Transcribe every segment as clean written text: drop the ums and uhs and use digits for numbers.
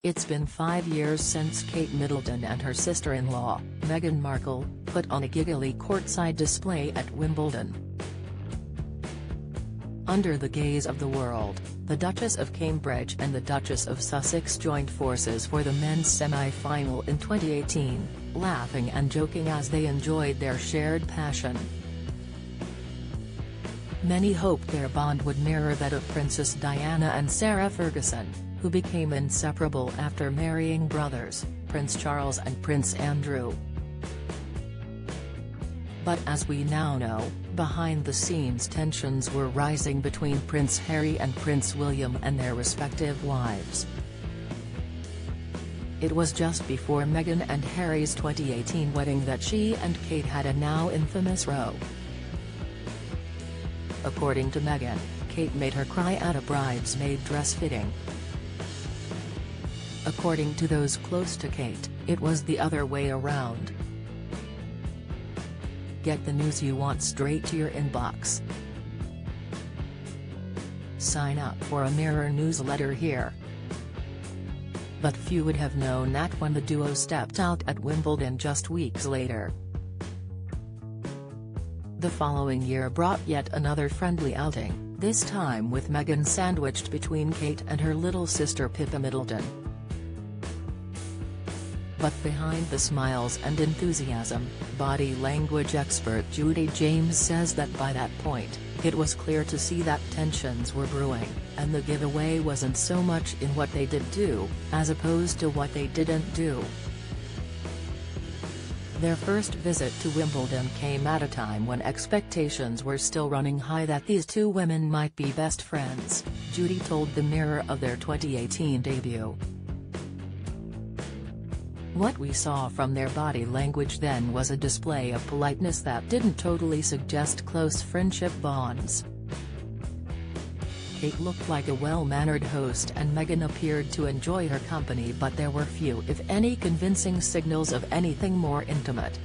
It's been 5 years since Kate Middleton and her sister-in-law, Meghan Markle, put on a giggly courtside display at Wimbledon. Under the gaze of the world, the Duchess of Cambridge and the Duchess of Sussex joined forces for the men's semi-final in 2018, laughing and joking as they enjoyed their shared passion. Many hoped their bond would mirror that of Princess Diana and Sarah Ferguson, who became inseparable after marrying brothers, Prince Charles and Prince Andrew. But as we now know, behind the scenes tensions were rising between Prince Harry and Prince William and their respective wives. It was just before Meghan and Harry's 2018 wedding that she and Kate had a now infamous row. According to Meghan, Kate made her cry at a bridesmaid dress fitting. According to those close to Kate, it was the other way around. Get the news you want straight to your inbox. Sign up for a Mirror newsletter here. But few would have known that when the duo stepped out at Wimbledon just weeks later. The following year brought yet another friendly outing, this time with Meghan sandwiched between Kate and her little sister Pippa Middleton. But behind the smiles and enthusiasm, body language expert Judy James says that by that point, it was clear to see that tensions were brewing, and the giveaway wasn't so much in what they did do, as opposed to what they didn't do. Their first visit to Wimbledon came at a time when expectations were still running high that these two women might be best friends, Judy told the Mirror of their 2018 debut. What we saw from their body language then was a display of politeness that didn't totally suggest close friendship bonds. Kate looked like a well-mannered host and Meghan appeared to enjoy her company, but there were few if any convincing signals of anything more intimate.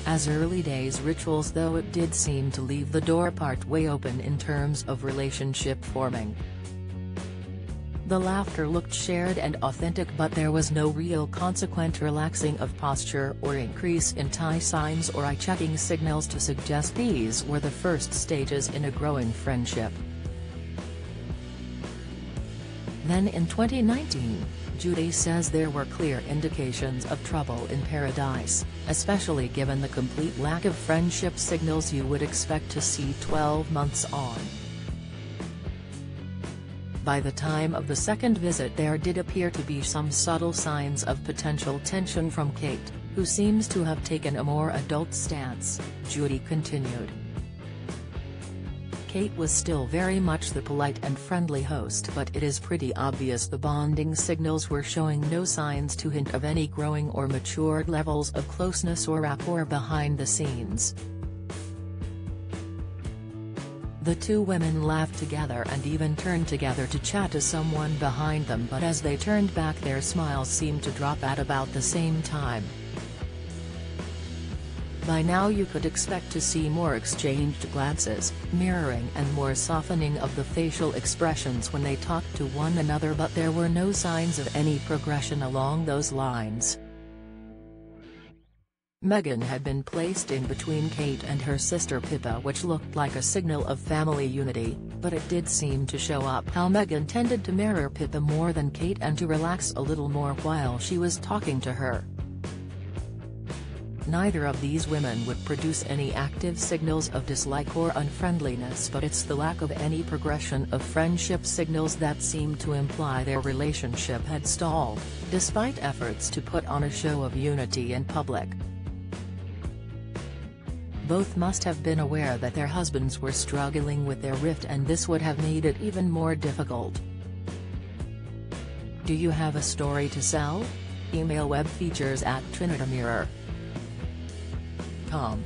As early days rituals, though, it did seem to leave the door part-way open in terms of relationship forming. The laughter looked shared and authentic, but there was no real consequent relaxing of posture or increase in tie signs or eye-checking signals to suggest these were the first stages in a growing friendship. Then in 2019, Judy says there were clear indications of trouble in paradise, especially given the complete lack of friendship signals you would expect to see 12 months on. By the time of the second visit there did appear to be some subtle signs of potential tension from Kate, who seems to have taken a more adult stance, Judy continued. Kate was still very much the polite and friendly host, but it is pretty obvious the bonding signals were showing no signs to hint of any growing or matured levels of closeness or rapport behind the scenes. The two women laughed together and even turned together to chat to someone behind them, but as they turned back their smiles seemed to drop at about the same time. By now you could expect to see more exchanged glances, mirroring and more softening of the facial expressions when they talked to one another, but there were no signs of any progression along those lines. Meghan had been placed in between Kate and her sister Pippa, which looked like a signal of family unity, but it did seem to show up how Meghan tended to mirror Pippa more than Kate and to relax a little more while she was talking to her. Neither of these women would produce any active signals of dislike or unfriendliness, but it's the lack of any progression of friendship signals that seemed to imply their relationship had stalled, despite efforts to put on a show of unity in public. Both must have been aware that their husbands were struggling with their rift, and this would have made it even more difficult. Do you have a story to sell? Email webfeatures@trinitymirror.com.